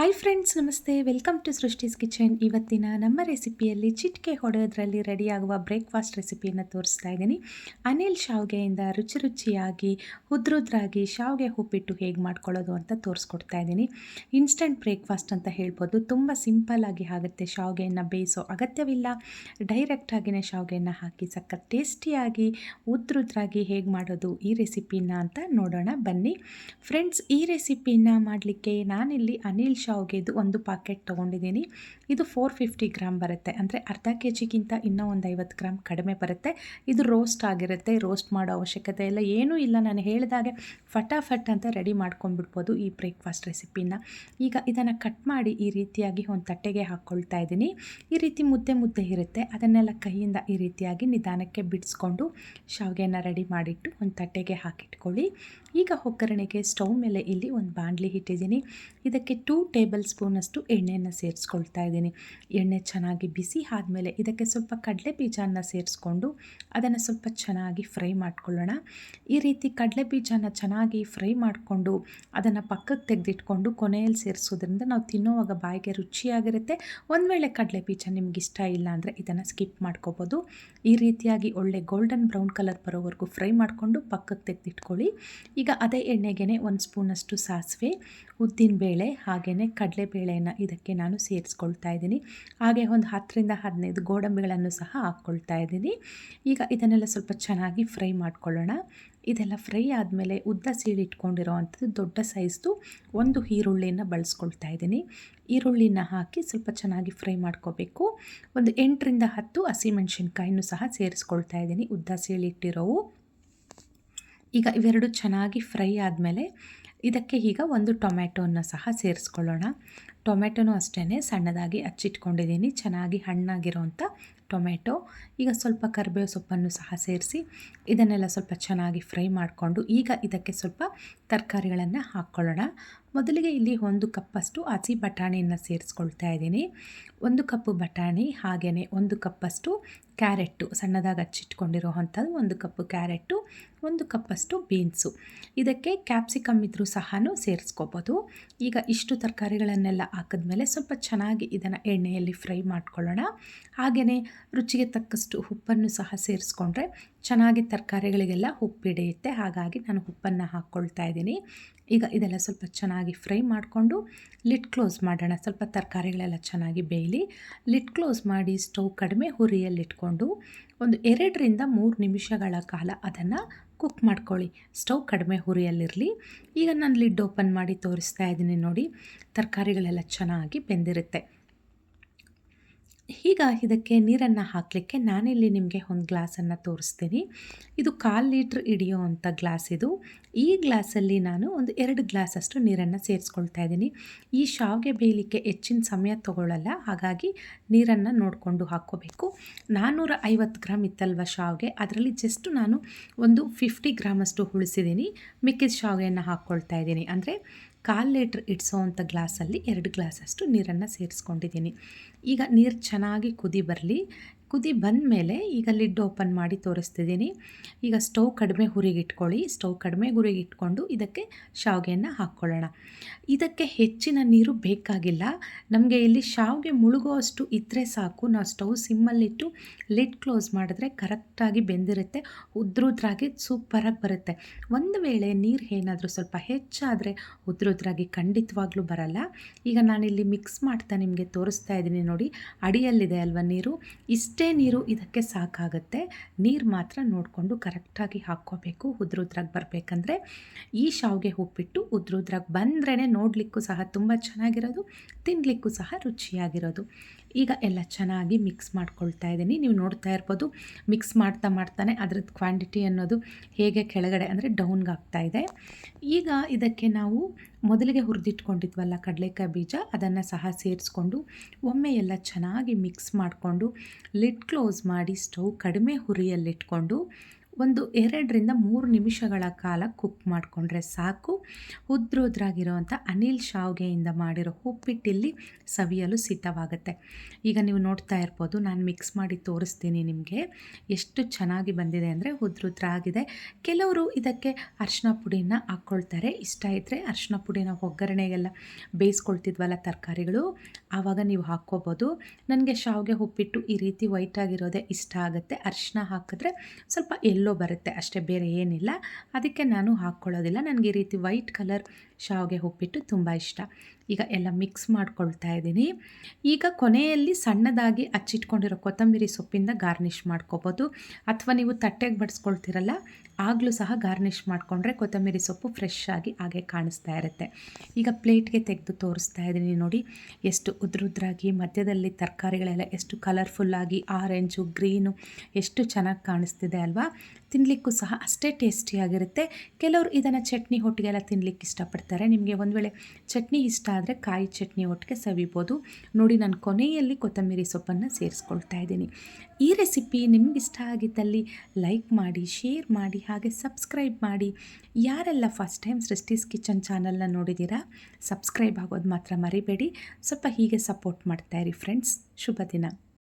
Hi friends, ನಮಸ್ತೆ. Welcome to Srishti's kitchen. ಇವತ್ತಿನ ನಮ್ಮ ರೆಸಿಪಿಯಲ್ಲಿ ಚಿಟಿಕೆ ಹೊಡೆಯೋದ್ರಲ್ಲಿ ರೆಡಿಯಾಗುವ ಬ್ರೇಕ್ಫಾಸ್ಟ್ ರೆಸಿಪಿಯನ್ನು ತೋರಿಸ್ತಾ ಇದ್ದೀನಿ. ಅನಿಲ್ ಶಾವಿಗೆಯಿಂದ ರುಚಿಯಾಗಿ ಉದ್ರುದ್ರಾಗಿ ಶಾವಿಗೆ ಉಪ್ಪಿಟ್ಟು ಹೇಗೆ ಮಾಡ್ಕೊಳ್ಳೋದು ಅಂತ ತೋರಿಸ್ಕೊಡ್ತಾ ಇದ್ದೀನಿ. ಇನ್ಸ್ಟಂಟ್ ಬ್ರೇಕ್ಫಾಸ್ಟ್ ಅಂತ ಹೇಳ್ಬೋದು. ತುಂಬ ಸಿಂಪಲ್ಲಾಗಿ ಆಗುತ್ತೆ. ಶಾವಿಗೆಯನ್ನು ಬೇಯಿಸೋ ಅಗತ್ಯವಿಲ್ಲ. ಡೈರೆಕ್ಟಾಗಿಯೇ ಶಾವಿಗೆಯನ್ನು ಹಾಕಿ ಸಖತ್ ಟೇಸ್ಟಿಯಾಗಿ ಉದ್ರುದ್ರಾಗಿ ಹೇಗೆ ಮಾಡೋದು ಈ ರೆಸಿಪಿನ ಅಂತ ನೋಡೋಣ ಬನ್ನಿ. ಫ್ರೆಂಡ್ಸ್, ಈ ರೆಸಿಪಿನ ಮಾಡಲಿಕ್ಕೆ ನಾನಿಲ್ಲಿ ಅನಿಲ್ ಶಾವಿಗೆದು ಒಂದು ಪ್ಯಾಕೆಟ್ ತೊಗೊಂಡಿದ್ದೀನಿ. ಇದು 450 ಗ್ರಾಮ್ ಬರುತ್ತೆ. ಅಂದರೆ ಅರ್ಧ ಕೆ ಜಿಗಿಂತ ಇನ್ನೂ ಒಂದು 50 ಗ್ರಾಮ್ ಕಡಿಮೆ ಬರುತ್ತೆ. ಇದು ರೋಸ್ಟ್ ಆಗಿರುತ್ತೆ. ರೋಸ್ಟ್ ಮಾಡೋ ಅವಶ್ಯಕತೆ ಇಲ್ಲ, ಏನೂ ಇಲ್ಲ. ನಾನು ಹೇಳಿದಾಗೆ ಫಟಾಫಟ್ ಅಂತ ರೆಡಿ ಮಾಡ್ಕೊಂಡ್ಬಿಡ್ಬೋದು ಈ ಬ್ರೇಕ್ಫಾಸ್ಟ್ ರೆಸಿಪಿನ. ಈಗ ಇದನ್ನು ಕಟ್ ಮಾಡಿ ಈ ರೀತಿಯಾಗಿ ಒಂದು ತಟ್ಟೆಗೆ ಹಾಕ್ಕೊಳ್ತಾ ಇದ್ದೀನಿ. ಈ ರೀತಿ ಮುದ್ದೆ ಇರುತ್ತೆ, ಅದನ್ನೆಲ್ಲ ಕೈಯಿಂದ ಈ ರೀತಿಯಾಗಿ ನಿಧಾನಕ್ಕೆ ಬಿಡಿಸ್ಕೊಂಡು ಶಾವಿಗೆನ ರೆಡಿ ಮಾಡಿಟ್ಟು ಒಂದು ತಟ್ಟೆಗೆ ಹಾಕಿಟ್ಕೊಳ್ಳಿ. ಈಗ ಒಗ್ಗರಣೆಗೆ ಸ್ಟವ್ ಮೇಲೆ ಇಲ್ಲಿ ಒಂದು ಬಾಣಲಿ ಇಟ್ಟಿದ್ದೀನಿ. ಇದಕ್ಕೆ 2 ಟೇಬಲ್ ಸ್ಪೂನಷ್ಟು ಎಣ್ಣೆಯನ್ನು ಸೇರಿಸ್ಕೊಳ್ತಾ ಇದ್ದೀನಿ. ಎಣ್ಣೆ ಚೆನ್ನಾಗಿ ಬಿಸಿ ಆದಮೇಲೆ ಇದಕ್ಕೆ ಸ್ವಲ್ಪ ಕಡಲೆ ಬೀಜನ ಸೇರಿಸ್ಕೊಂಡು ಅದನ್ನು ಸ್ವಲ್ಪ ಚೆನ್ನಾಗಿ ಫ್ರೈ ಮಾಡ್ಕೊಳ್ಳೋಣ. ಈ ರೀತಿ ಕಡಲೆ ಬೀಜನ ಚೆನ್ನಾಗಿ ಫ್ರೈ ಮಾಡಿಕೊಂಡು ಅದನ್ನು ಪಕ್ಕಕ್ಕೆ ತೆಗೆದಿಟ್ಕೊಂಡು ಕೊನೆಯಲ್ಲಿ ಸೇರಿಸೋದ್ರಿಂದ ನಾವು ತಿನ್ನೋವಾಗ ಬಾಯಿಗೆ ರುಚಿಯಾಗಿರುತ್ತೆ. ಒಂದು ವೇಳೆ ಕಡಲೆ ಬೀಜ ನಿಮ್ಗೆ ಇಷ್ಟ ಇಲ್ಲ ಅಂದರೆ ಇದನ್ನು ಸ್ಕಿಪ್ ಮಾಡ್ಕೋಬೋದು. ಈ ರೀತಿಯಾಗಿ ಒಳ್ಳೆ ಗೋಲ್ಡನ್ ಬ್ರೌನ್ ಕಲರ್ ಬರೋವರೆಗೂ ಫ್ರೈ ಮಾಡಿಕೊಂಡು ಪಕ್ಕಕ್ಕೆ ತೆಗೆದಿಟ್ಕೊಳ್ಳಿ. ಈಗ ಅದೇ ಎಣ್ಣೆಗೆ 1 ಸ್ಪೂನಷ್ಟು ಸಾಸಿವೆ, ಉದ್ದಿನಬೇಳೆ ಹಾಗೆಯೇ ಕಡಲೆಬೇಳೆಯನ್ನು ಇದಕ್ಕೆ ನಾನು ಸೇರಿಸ್ಕೊಳ್ತಾ ಇದ್ದೀನಿ. ಹಾಗೆ ಒಂದು 10ರಿಂದ 15 ಗೋಡಂಬಿಗಳನ್ನು ಸಹ ಹಾಕ್ಕೊಳ್ತಾ ಇದ್ದೀನಿ. ಈಗ ಇದನ್ನೆಲ್ಲ ಸ್ವಲ್ಪ ಚೆನ್ನಾಗಿ ಫ್ರೈ ಮಾಡ್ಕೊಳ್ಳೋಣ. ಇದೆಲ್ಲ ಫ್ರೈ ಆದಮೇಲೆ ಉದ್ದ ಸೀಳಿಟ್ಕೊಂಡಿರೋ ಅಂಥದ್ದು ದೊಡ್ಡ ಸೈಜ್ದು ಒಂದು ಈರುಳ್ಳಿನ ಬಳಸ್ಕೊಳ್ತಾ ಇದ್ದೀನಿ. ಈರುಳ್ಳಿನ ಹಾಕಿ ಸ್ವಲ್ಪ ಚೆನ್ನಾಗಿ ಫ್ರೈ ಮಾಡ್ಕೋಬೇಕು. ಒಂದು 8ರಿಂದ 10 ಹಸಿಮೆಣಸಿನ್ಕಾಯಿನೂ ಸಹ ಸೇರಿಸ್ಕೊಳ್ತಾ ಇದ್ದೀನಿ, ಉದ್ದ ಸೀಳಿಟ್ಟಿರೋವು. ಈಗ ಇವೆರಡು ಚೆನ್ನಾಗಿ ಫ್ರೈ ಆದಮೇಲೆ ಇದಕ್ಕೆ ಈಗ ಒಂದು ಟೊಮ್ಯಾಟೋನ ಸಹ ಸೇರಿಸ್ಕೊಳ್ಳೋಣ. ಟೊಮ್ಯಾಟೊನೂ ಅಷ್ಟೇ ಸಣ್ಣದಾಗಿ ಹಚ್ಚಿಟ್ಕೊಂಡಿದ್ದೀನಿ, ಚೆನ್ನಾಗಿ ಹಣ್ಣಾಗಿರೋವಂಥ ಟೊಮೆಟೊ. ಈಗ ಸ್ವಲ್ಪ ಕರಿಬೇವು ಸೊಪ್ಪನ್ನು ಸಹ ಸೇರಿಸಿ ಇದನ್ನೆಲ್ಲ ಸ್ವಲ್ಪ ಚೆನ್ನಾಗಿ ಫ್ರೈ ಮಾಡಿಕೊಂಡು ಈಗ ಇದಕ್ಕೆ ಸ್ವಲ್ಪ ತರಕಾರಿಗಳನ್ನು ಹಾಕ್ಕೊಳ್ಳೋಣ. ಮೊದಲಿಗೆ ಇಲ್ಲಿ 1 ಕಪ್ಪಷ್ಟು ಹಸಿ ಬಟಾಣಿಯನ್ನು ಸೇರಿಸ್ಕೊಳ್ತಾ ಇದ್ದೀನಿ. 1 ಕಪ್ಪು ಬಟಾಣಿ ಹಾಗೆಯೇ 1 ಕಪ್ಪಷ್ಟು ಕ್ಯಾರೆಟು ಸಣ್ಣದಾಗಿ ಹಚ್ಚಿಟ್ಕೊಂಡಿರೋ ಅಂಥದ್ದು 1 ಕಪ್ಪು ಕ್ಯಾರೆಟು, 1 ಕಪ್ಪಷ್ಟು ಬೀನ್ಸು. ಇದಕ್ಕೆ ಕ್ಯಾಪ್ಸಿಕಮ್ ಇದ್ರೂ ಸಹ ಸೇರಿಸ್ಕೋಬೋದು. ಈಗ ಇಷ್ಟು ತರಕಾರಿಗಳನ್ನೆಲ್ಲ ಹಾಕಿದ್ಮೇಲೆ ಸ್ವಲ್ಪ ಚೆನ್ನಾಗಿ ಇದನ್ನು ಎಣ್ಣೆಯಲ್ಲಿ ಫ್ರೈ ಮಾಡ್ಕೊಳ್ಳೋಣ. ಹಾಗೆಯೇ ರುಚಿಗೆ ತಕ್ಕಷ್ಟು ಉಪ್ಪನ್ನು ಸಹ ಸೇರಿಸ್ಕೊಂಡ್ರೆ ಚೆನ್ನಾಗಿ ತರಕಾರಿಗಳಿಗೆಲ್ಲ ಉಪ್ಪು ಹಿಡಿಯುತ್ತೆ. ಹಾಗಾಗಿ ನಾನು ಉಪ್ಪನ್ನು ಹಾಕ್ಕೊಳ್ತಾ ಇದ್ದೀನಿ. ಈಗ ಇದೆಲ್ಲ ಸ್ವಲ್ಪ ಚೆನ್ನಾಗಿ ಫ್ರೈ ಮಾಡಿಕೊಂಡು ಲಿಡ್ ಕ್ಲೋಸ್ ಮಾಡೋಣ. ಸ್ವಲ್ಪ ತರಕಾರಿಗಳೆಲ್ಲ ಚೆನ್ನಾಗಿ ಬೇಯಲಿ. ಲಿಡ್ ಕ್ಲೋಸ್ ಮಾಡಿ ಸ್ಟವ್ ಕಡಿಮೆ ಹುರಿಯಲ್ಲಿಟ್ಕೊಂಡು ಒಂದು 2ರಿಂದ 3 ನಿಮಿಷಗಳ ಕಾಲ ಅದನ್ನು ಕುಕ್ ಮಾಡ್ಕೊಳ್ಳಿ. ಸ್ಟವ್ ಕಡಿಮೆ ಹುರಿಯಲ್ಲಿರಲಿ. ಈಗ ನಾನು ಲಿಡ್ ಓಪನ್ ಮಾಡಿ ತೋರಿಸ್ತಾ ಇದ್ದೀನಿ ನೋಡಿ, ತರಕಾರಿಗಳೆಲ್ಲ ಚೆನ್ನಾಗಿ ಬೆಂದಿರುತ್ತೆ. ಈಗ ಇದಕ್ಕೆ ನೀರನ್ನು ಹಾಕಲಿಕ್ಕೆ ನಾನಿಲ್ಲಿ ನಿಮಗೆ ಒಂದು ಗ್ಲಾಸನ್ನು ತೋರಿಸ್ತೀನಿ. ಇದು 1/4 ಲೀಟ್ರ್ ಹಿಡಿಯೋ ಅಂಥ ಗ್ಲಾಸ್ ಇದು. ಈ ಗ್ಲಾಸಲ್ಲಿ ನಾನು ಒಂದು 2 ಗ್ಲಾಸಷ್ಟು ನೀರನ್ನು ಸೇರಿಸ್ಕೊಳ್ತಾ ಇದ್ದೀನಿ. ಈ ಶಾವಿಗೆ ಬೇಯಲಿಕ್ಕೆ ಹೆಚ್ಚಿನ ಸಮಯ ತೊಗೊಳ್ಳಲ್ಲ, ಹಾಗಾಗಿ ನೀರನ್ನು ನೋಡಿಕೊಂಡು ಹಾಕ್ಕೋಬೇಕು. 450 ಗ್ರಾಮ್ ಇತ್ತಲ್ವ ಶಾವಿಗೆ, ಅದರಲ್ಲಿ ಜಸ್ಟ್ ನಾನು ಒಂದು 50 ಗ್ರಾಮಷ್ಟು ಉಳಿಸಿದ್ದೀನಿ. ಮಿಕ್ಕಿದ ಶಾವಿಗೆಯನ್ನು ಹಾಕ್ಕೊಳ್ತಾ ಇದ್ದೀನಿ. ಅಂದರೆ 1/4 ಲೀಟ್ರ್ ಇಡಿಸೋವಂಥ ಗ್ಲಾಸಲ್ಲಿ 2 ಗ್ಲಾಸಷ್ಟು ನೀರನ್ನು ಸೇರಿಸ್ಕೊಂಡಿದ್ದೀನಿ. ಈಗ ನೀರು ಚೆನ್ನಾಗಿ ಕುದಿ ಬರಲಿ. ಕುದಿ ಬಂದ ಮೇಲೆ ಈಗ ಲಿಡ್ ಓಪನ್ ಮಾಡಿ ತೋರಿಸ್ತಿದ್ದೀನಿ. ಈಗ ಸ್ಟವ್ ಕಡಿಮೆ ಹುರಿಗೆ ಇಟ್ಕೊಳ್ಳಿ. ಸ್ಟವ್ ಕಡಿಮೆ ಹುರಿಗೆ ಇಟ್ಕೊಂಡು ಇದಕ್ಕೆ ಶಾವಿಗೆಯನ್ನು ಹಾಕ್ಕೊಳ್ಳೋಣ. ಇದಕ್ಕೆ ಹೆಚ್ಚಿನ ನೀರು ಬೇಕಾಗಿಲ್ಲ. ನಮಗೆ ಇಲ್ಲಿ ಶಾವಿಗೆ ಮುಳುಗುವಷ್ಟು ಇದ್ದರೆ ಸಾಕು. ನಾವು ಸ್ಟವ್ ಸಿಮ್ಮಲ್ಲಿಟ್ಟು ಲಿಡ್ ಕ್ಲೋಸ್ ಮಾಡಿದ್ರೆ ಕರೆಕ್ಟಾಗಿ ಬೆಂದಿರುತ್ತೆ, ಉದ್ರುದ್ರಾಗಿ ಸೂಪರಾಗಿ ಬರುತ್ತೆ. ಒಂದು ವೇಳೆ ನೀರು ಏನಾದರೂ ಸ್ವಲ್ಪ ಹೆಚ್ಚಾದರೆ ಉದ್ರುದ್ರಾಗಿ ಖಂಡಿತವಾಗ್ಲೂ ಬರಲ್ಲ. ಈಗ ನಾನಿಲ್ಲಿ ಮಿಕ್ಸ್ ಮಾಡ್ತಾ ನಿಮಗೆ ತೋರಿಸ್ತಾ ಇದ್ದೀನಿ ನೋಡಿ, ಅಡಿಯಲ್ಲಿದೆ ಅಲ್ವ ನೀರು, ಇಷ್ಟೇ ನೀರು ಇದಕ್ಕೆ ಸಾಕಾಗುತ್ತೆ. ನೀರು ಮಾತ್ರ ನೋಡಿಕೊಂಡು ಕರೆಕ್ಟಾಗಿ ಹಾಕ್ಕೋಬೇಕು, ಉದ್ರುದ್ರಾಗಿ ಬರಬೇಕಂದ್ರೆ. ಈ ಶಾವಿಗೆ ಉಪ್ಪಿಟ್ಟು ಉದ್ರುದ್ರಾಗಿ ಬಂದ್ರೇ ನೋಡಲಿಕ್ಕೂ ಸಹ ತುಂಬ ಚೆನ್ನಾಗಿರೋದು, ತಿನ್ನಲಿಕ್ಕೂ ಸಹ ರುಚಿಯಾಗಿರೋದು. ಈಗ ಎಲ್ಲ ಚೆನ್ನಾಗಿ ಮಿಕ್ಸ್ ಮಾಡ್ಕೊಳ್ತಾ ಇದ್ದೀನಿ. ನೀವು ನೋಡ್ತಾ ಇರ್ಬೋದು, ಮಿಕ್ಸ್ ಮಾಡ್ತಾನೆ ಅದರದ್ದು ಕ್ವಾಂಟಿಟಿ ಅನ್ನೋದು ಹೇಗೆ ಕೆಳಗಡೆ ಅಂದರೆ ಡೌನ್ಗೆ ಆಗ್ತಾ ಇದೆ. ಈಗ ಇದಕ್ಕೆ ನಾವು ಮೊದಲಿಗೆ ಹುರಿದಿಟ್ಕೊಂಡಿದ್ವಲ್ಲ ಕಡಲೆಕಾಯಿ ಬೀಜ, ಅದನ್ನು ಸಹ ಸೇರಿಸ್ಕೊಂಡು ಒಮ್ಮೆ ಎಲ್ಲ ಚೆನ್ನಾಗಿ ಮಿಕ್ಸ್ ಮಾಡಿಕೊಂಡು ಲಿಡ್ ಕ್ಲೋಸ್ ಮಾಡಿ ಸ್ಟವ್ ಕಡಿಮೆ ಹುರಿಯಲ್ಲಿಟ್ಕೊಂಡು ಒಂದು 2 ರಿಂದ 3 ನಿಮಿಷಗಳ ಕಾಲ ಕುಕ್ ಮಾಡಿಕೊಂಡ್ರೆ ಸಾಕು. ಉದ್ರುದ್ರಾಗಿರೋವಂಥ ಅನಿಲ್ ಶಾವ್ಗೆಯಿಂದ ಮಾಡಿರೋ ಉಪ್ಪಿಟ್ಟಿಲ್ಲಿ ಸವಿಯಲು ಸಿದ್ಧವಾಗುತ್ತೆ. ಈಗ ನೀವು ನೋಡ್ತಾ ಇರ್ಬೋದು, ನಾನು ಮಿಕ್ಸ್ ಮಾಡಿ ತೋರಿಸ್ತೀನಿ ನಿಮಗೆ. ಎಷ್ಟು ಚೆನ್ನಾಗಿ ಬಂದಿದೆ ಅಂದರೆ ಉದ್ರುದ್ರಾಗಿದೆ. ಕೆಲವರು ಇದಕ್ಕೆ ಅರಿಶಿನ ಪುಡಿನ ಹಾಕ್ಕೊಳ್ತಾರೆ. ಇಷ್ಟ ಇದ್ದರೆ ಅರಿಶಿನ ಪುಡಿನ ಒಗ್ಗರಣೆಗೆಲ್ಲ ಬೇಯಿಸ್ಕೊಳ್ತಿದ್ವಲ್ಲ ತರಕಾರಿಗಳು, ಆವಾಗ ನೀವು ಹಾಕ್ಕೋಬೋದು. ನನಗೆ ಶಾವಿಗೆ ಉಪ್ಪಿಟ್ಟು ಈ ರೀತಿ ವೈಟ್ ಆಗಿರೋದೇ ಇಷ್ಟ ಆಗುತ್ತೆ. ಅರಿಶಿನ ಹಾಕಿದ್ರೆ ಸ್ವಲ್ಪ ಎಲ್ಲೋ ಬರುತ್ತೆ ಅಷ್ಟೇ, ಬೇರೆ ಏನಿಲ್ಲ. ಅದಕ್ಕೆ ನಾನು ಹಾಕ್ಕೊಳ್ಳೋದಿಲ್ಲ. ನನಗೆ ಈ ರೀತಿ ವೈಟ್ ಕಲರ್ ಶಾವಿಗೆ ಉಪ್ಪಿಟ್ಟು ತುಂಬ ಇಷ್ಟ. ಈಗ ಎಲ್ಲ ಮಿಕ್ಸ್ ಮಾಡ್ಕೊಳ್ತಾ ಇದ್ದೀನಿ. ಈಗ ಕೊನೆಯಲ್ಲಿ ಸಣ್ಣದಾಗಿ ಹಚ್ಚಿಟ್ಕೊಂಡಿರೋ ಕೊತ್ತಂಬರಿ ಸೊಪ್ಪಿಂದ ಗಾರ್ನಿಷ್ ಮಾಡ್ಕೋಬೋದು, ಅಥವಾ ನೀವು ತಟ್ಟೆಗೆ ಬಡಿಸ್ಕೊಳ್ತಿರಲ್ಲ ಆಗಲೂ ಸಹ ಗಾರ್ನಿಷ್ ಮಾಡಿಕೊಂಡ್ರೆ ಕೊತ್ತಂಬರಿ ಸೊಪ್ಪು ಫ್ರೆಶ್ ಆಗಿ ಹಾಗೆ ಕಾಣಿಸ್ತಾ ಇರುತ್ತೆ. ಈಗ ಪ್ಲೇಟ್ಗೆ ತೆಗೆದು ತೋರಿಸ್ತಾ ಇದ್ದೀನಿ ನೋಡಿ, ಎಷ್ಟು ಉದ್ರುದ್ರಾಗಿ ಮಧ್ಯದಲ್ಲಿ ತರಕಾರಿಗಳೆಲ್ಲ ಎಷ್ಟು ಕಲರ್ಫುಲ್ಲಾಗಿ ಆರೆಂಜು ಗ್ರೀನು ಎಷ್ಟು ಚೆನ್ನಾಗಿ ಕಾಣಿಸ್ತಿದೆ ಅಲ್ವಾ. ತಿನ್ನಲಿಕ್ಕೂ ಸಹ ಅಷ್ಟೇ ಟೇಸ್ಟಿಯಾಗಿರುತ್ತೆ. ಕೆಲವರು ಇದನ್ನು ಚಟ್ನಿ ಒಟ್ಟಿಗೆಲ್ಲ ತಿನ್ನಲಿಕ್ಕೆ ಇಷ್ಟಪಡ್ತಾರೆ. ನಿಮಗೆ ಒಂದು ವೇಳೆ ಚಟ್ನಿ ಇಷ್ಟ ಆದರೆ ಕಾಯಿ ಚಟ್ನಿ ಒಟ್ಟಿಗೆ ಸವಿಬೋದು. ನೋಡಿ, ನಾನು ಕೊನೆಯಲ್ಲಿ ಕೊತ್ತಂಬರಿ ಸೊಪ್ಪನ್ನು ಸೇರಿಸ್ಕೊಳ್ತಾ ಇದ್ದೀನಿ. ಈ ರೆಸಿಪಿ ನಿಮ್ಗೆ ಇಷ್ಟ ಆಗಿದ್ದಲ್ಲಿ ಲೈಕ್ ಮಾಡಿ, ಶೇರ್ ಮಾಡಿ, ಹಾಗೆ ಸಬ್ಸ್ಕ್ರೈಬ್ ಮಾಡಿ. ಯಾರೆಲ್ಲ ಫಸ್ಟ್ ಟೈಮ್ ಸೃಷ್ಟಿಸ್ ಕಿಚನ್ ಚಾನಲ್ನ ನೋಡಿದ್ದೀರಾ, ಸಬ್ಸ್ಕ್ರೈಬ್ ಆಗೋದು ಮಾತ್ರ ಮರಿಬೇಡಿ. ಸ್ವಲ್ಪ ಹೀಗೆ ಸಪೋರ್ಟ್ ಮಾಡ್ತಾಯಿರಿ ಫ್ರೆಂಡ್ಸ್. ಶುಭ ದಿನ.